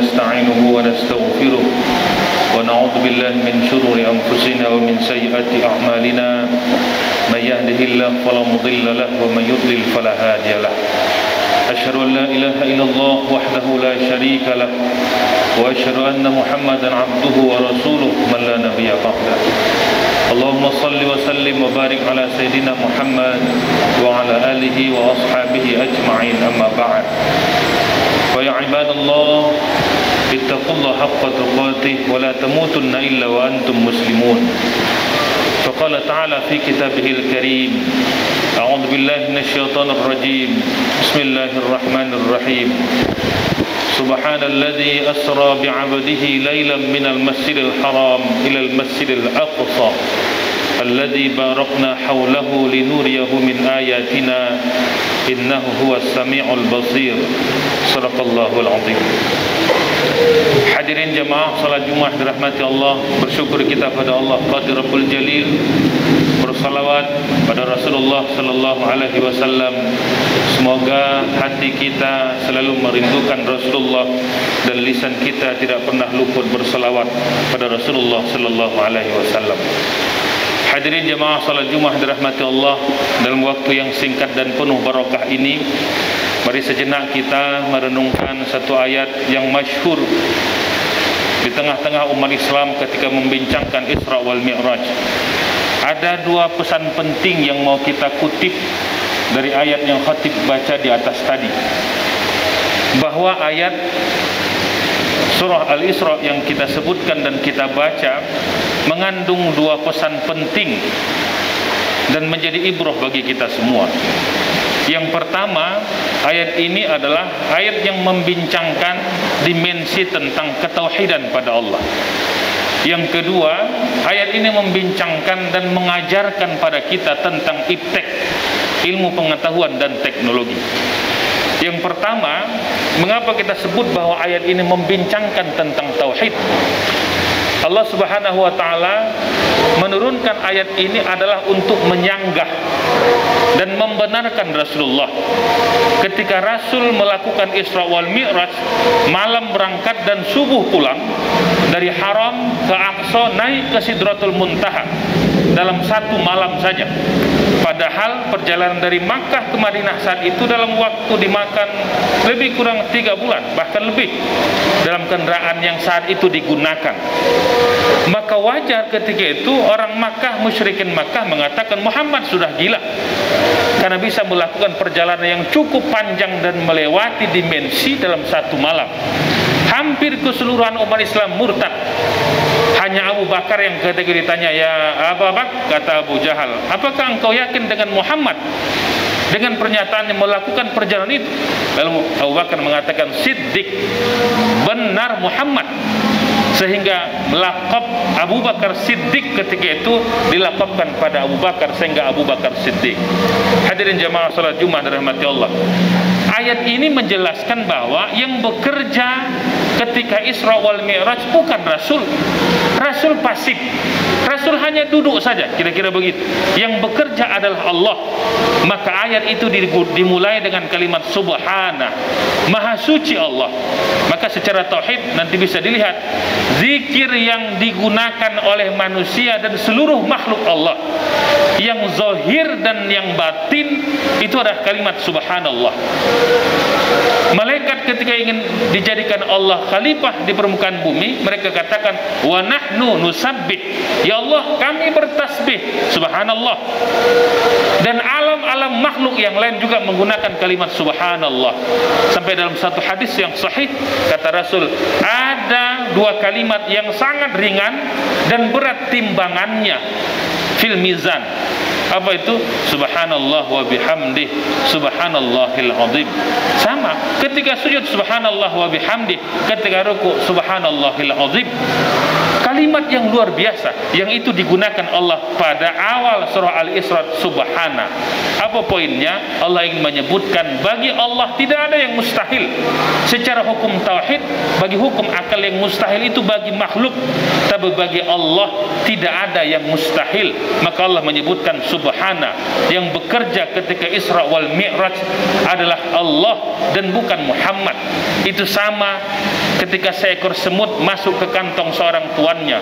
ونستعينه ونستغفره ونعوذ بالله من شرور أنفسنا ومن سيئات أعمالنا من يهده الله فلا مضل له ومن يضلل فلا هادي له أشهد أن لا إله إلا الله وحده لا شريك له وأشهد أن محمدا عبده ورسوله من لا نبي بعده اللهم صل وسلم وبارك على سيدنا محمد وعلى آله وأصحابه أجمعين أما بعد فيا عباد الله اتقوا الله حق تقاته ولا تموتن إلا وأنتم مسلمون فقال تعالى في كتابه الكريم أعوذ بالله من الشيطان الرجيم بسم الله الرحمن الرحيم سبحان الذي أسرى بعبده ليلا من المسجد الحرام إلى المسجد الأقصى الذي باركنا حوله لنريه من آياتنا إنه هو السميع البصير صدق الله العظيم. Hadirin jemaah salat Jumat dirahmati Allah, bersyukur kita pada Allah Qadir Rabbul Jalil, bersalawat pada Rasulullah sallallahu alaihi wasallam. Semoga hati kita selalu merindukan Rasulullah dan lisan kita tidak pernah luput bersalawat pada Rasulullah sallallahu alaihi wasallam. Hadirin jemaah salat Jumat dirahmati Allah, dalam waktu yang singkat dan penuh barakah ini, mari sejenak kita merenungkan satu ayat yang masyhur di tengah-tengah umat Islam ketika membincangkan Isra wal Mi'raj. Ada dua pesan penting yang mau kita kutip dari ayat yang khatib baca di atas tadi. Bahwa ayat surah Al-Isra yang kita sebutkan dan kita baca mengandung dua pesan penting dan menjadi ibrah bagi kita semua. Yang pertama, ayat ini adalah ayat yang membincangkan dimensi tentang ketauhidan pada Allah. Yang kedua, ayat ini membincangkan dan mengajarkan pada kita tentang iptek, ilmu pengetahuan dan teknologi. Yang pertama, mengapa kita sebut bahwa ayat ini membincangkan tentang tauhid? Allah Subhanahu wa taala menurunkan ayat ini adalah untuk menyanggah dan membenarkan Rasulullah. Ketika Rasul melakukan Isra wal Mi'raj, malam berangkat dan subuh pulang dari Haram ke Aqsa, naik ke Sidratul Muntaha dalam satu malam saja. Padahal perjalanan dari Makkah ke Madinah saat itu dalam waktu dimakan lebih kurang 3 bulan, bahkan lebih, dalam kendaraan yang saat itu digunakan. Maka wajar ketika itu orang Makkah, musyrikin Makkah mengatakan Muhammad sudah gila karena bisa melakukan perjalanan yang cukup panjang dan melewati dimensi dalam satu malam. Hampir keseluruhan umat Islam murtad. Hanya Abu Bakar yang ketika ditanya, ya Abu Bakar, kata Abu Jahal, apakah engkau yakin dengan Muhammad dengan pernyataan yang melakukan perjalanan itu? Lalu Abu Bakar mengatakan, Siddiq, benar Muhammad. Sehingga lakab Abu Bakar Siddiq ketika itu dilakabkan pada Abu Bakar sehingga Abu Bakar Siddiq. Hadirin jamaah salat Jumat dirahmati Allah. Ayat ini menjelaskan bahwa yang bekerja ketika Isra wal Mi'raj bukan Rasul. Rasul pasif. Rasul hanya duduk saja, kira-kira begitu. Yang bekerja adalah Allah. Maka ayat itu dimulai dengan kalimat Subhana, Maha Suci Allah. Maka secara tauhid nanti bisa dilihat zikir yang digunakan oleh manusia dan seluruh makhluk Allah, yang zahir dan yang batin, itu adalah kalimat Subhanallah. Malaikat ketika ingin dijadikan Allah khalifah di permukaan bumi, mereka katakan wa nahnu nusabbih, ya Allah kami bertasbih subhanallah. Dan alam-alam makhluk yang lain juga menggunakan kalimat subhanallah. Sampai dalam satu hadis yang sahih kata Rasul, ada dua kalimat yang sangat ringan dan berat timbangannya fil mizan. Apa itu? Subhanallah wa bihamdih, subhanallahil azim. Sama, ketika sujud subhanallah wa bihamdih, ketika ruku subhanallahil azim. Kalimat yang luar biasa yang itu digunakan Allah pada awal surah Al-Isra, subhana. Apa poinnya? Allah ingin menyebutkan bagi Allah tidak ada yang mustahil. Secara hukum tauhid, bagi hukum akal yang mustahil itu bagi makhluk, tapi bagi Allah tidak ada yang mustahil. Maka Allah menyebutkan subhana. Yang bekerja ketika Isra wal Mi'raj adalah Allah dan bukan Muhammad. Itu sama ketika seekor semut masuk ke kantong seorang tuannya,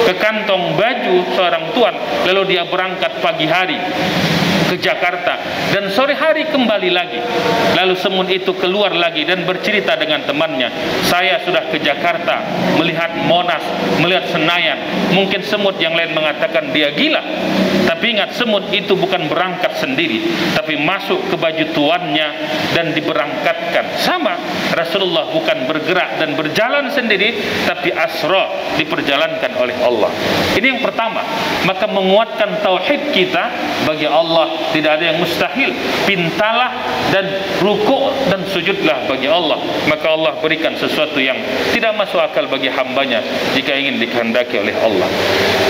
ke kantong baju seorang tuan, lalu dia berangkat pagi hari ke Jakarta dan sore hari kembali lagi, lalu semut itu keluar lagi dan bercerita dengan temannya, saya sudah ke Jakarta melihat Monas, melihat Senayan. Mungkin semut yang lain mengatakan dia gila, tapi ingat, semut itu bukan berangkat sendiri, tapi masuk ke baju tuannya dan diberangkatkan. Sama, Rasulullah bukan bergerak dan berjalan sendiri, tapi asra, diperjalankan oleh Allah. Ini yang pertama. Maka menguatkan tauhid kita, bagi Allah tidak ada yang mustahil. Pintalah dan rukuk dan sujudlah bagi Allah. Maka Allah berikan sesuatu yang tidak masuk akal bagi hambanya jika ingin dikehendaki oleh Allah.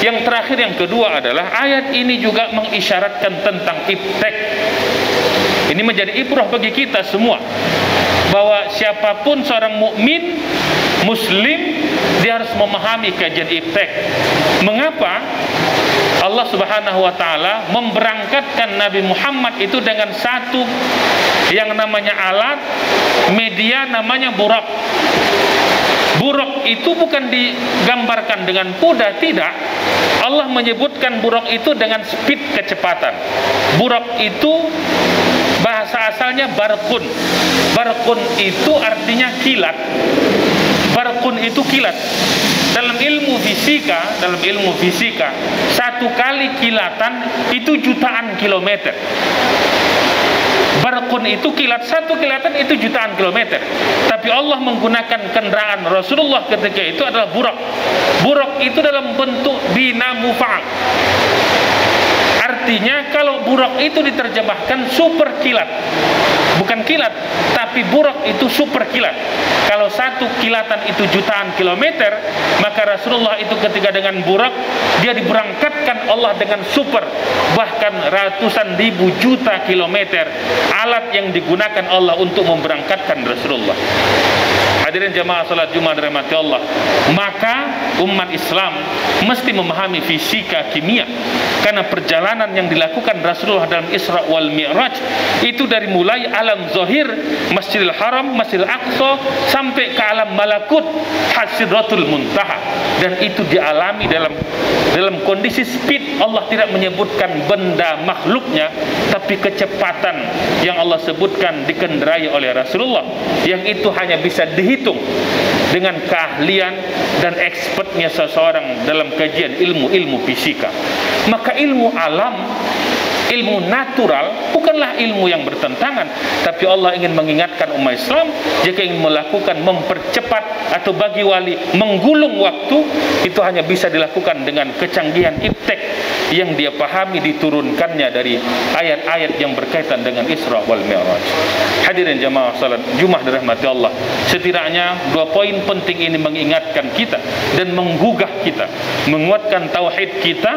Yang terakhir, yang kedua adalah ayat ini juga mengisyaratkan tentang iptek. Ini menjadi ibrah bagi kita semua, bahwa siapapun seorang mukmin muslim, dia harus memahami kajian iptek. Mengapa Allah Subhanahu wa taala memberangkatkan Nabi Muhammad itu dengan satu yang namanya alat media, namanya burak. Burak itu bukan digambarkan dengan kuda, tidak. Allah menyebutkan burak itu dengan speed, kecepatan. Burak itu bahasa asalnya barkun. Barkun itu artinya kilat. Barkun itu kilat. Dalam ilmu fisika, satu kali kilatan itu jutaan kilometer. Barkun itu kilat, satu kilatan itu jutaan kilometer. Tapi Allah menggunakan kendaraan Rasulullah ketika itu adalah burak. Burak itu dalam bentuk bina mufa'al. Artinya kalau burak itu diterjemahkan super kilat, bukan kilat, tapi burak itu super kilat. Kalau satu kilatan itu jutaan kilometer, maka Rasulullah itu ketika dengan burak, dia diberangkatkan Allah dengan super, bahkan ratusan ribu juta kilometer, alat yang digunakan Allah untuk memberangkatkan Rasulullah. Hadirin jamaah salat Jumat dirahmati Allah, maka umat Islam mesti memahami fisika kimia, karena perjalanan yang dilakukan Rasulullah dalam Isra wal Mi'raj itu dari mulai alam zahir, Masjidil Haram, Masjidil Aqsa, sampai ke alam malakut, Sidratul Muntaha, dan itu dialami dalam kondisi speed. Allah tidak menyebutkan benda makhluknya, tapi kecepatan yang Allah sebutkan dikendarai oleh Rasulullah, yang itu hanya bisa dihitung dengan keahlian dan expertnya seseorang dalam kajian ilmu fisika. Maka ilmu alam, ilmu natural bukanlah ilmu yang bertentangan, tapi Allah ingin mengingatkan umat Islam, jika ingin melakukan mempercepat atau bagi wali menggulung waktu, itu hanya bisa dilakukan dengan kecanggihan iptek yang dia pahami diturunkannya dari ayat-ayat yang berkaitan dengan Isra wal Mi'raj. Hadirin jamaah salat Jumat dirahmati Allah, setidaknya dua poin penting ini mengingatkan kita dan menggugah kita, menguatkan tauhid kita,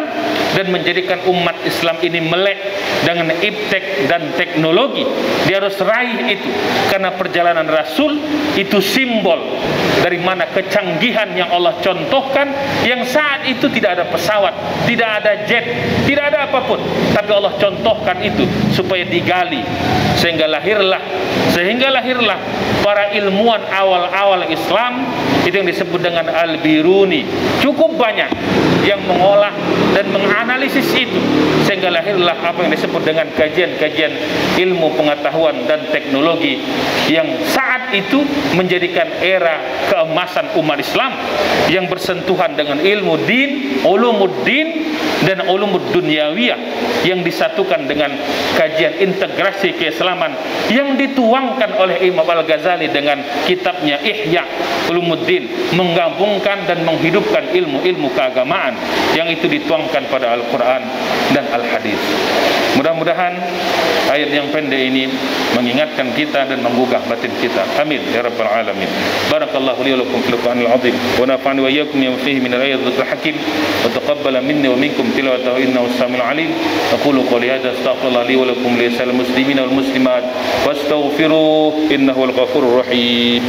dan menjadikan umat Islam ini melek dengan iptek dan teknologi. Dia harus raih itu, karena perjalanan Rasul itu simbol dari mana kecanggihan yang Allah contohkan, yang saat itu tidak ada pesawat, tidak ada jet, tidak ada apapun, tapi Allah contohkan itu supaya digali, sehingga lahirlah para ilmuwan awal-awal Islam, itu yang disebut dengan Al-Biruni. Cukup banyak yang mengolah dan menganalisis itu, sehingga lahirlah apa yang disebut dengan kajian-kajian ilmu pengetahuan dan teknologi, yang saat itu menjadikan era keemasan umat Islam yang bersentuhan dengan ilmu din, ulumuddin dan ulumud dunyawiyah, yang disatukan dengan kajian integrasi keislaman yang dituangkan oleh Imam Al-Ghazali dengan kitabnya Ihya ulumuddin, menggabungkan dan menghidupkan ilmu-ilmu keagamaan yang itu dituangkan pada Al-Quran dan Al-Hadis. Mudah-mudahan ayat yang pendek ini mengingatkan kita dan menggugah batin kita. Amin ya rabbal alamin. Barakallahu li wa lakum fil Qur'anil azim wa nafa'ani wa iyyakum bima fihi min al-ayati wal hakim wa taqabbala minni wa minkum tilawatahu innahu as-sami'ul alim. Aqulu qawli hadha astaghfirullah li wa lakum li sa'il muslimina wal muslimat wastaghfiruhu innahu al-ghafurur rahim.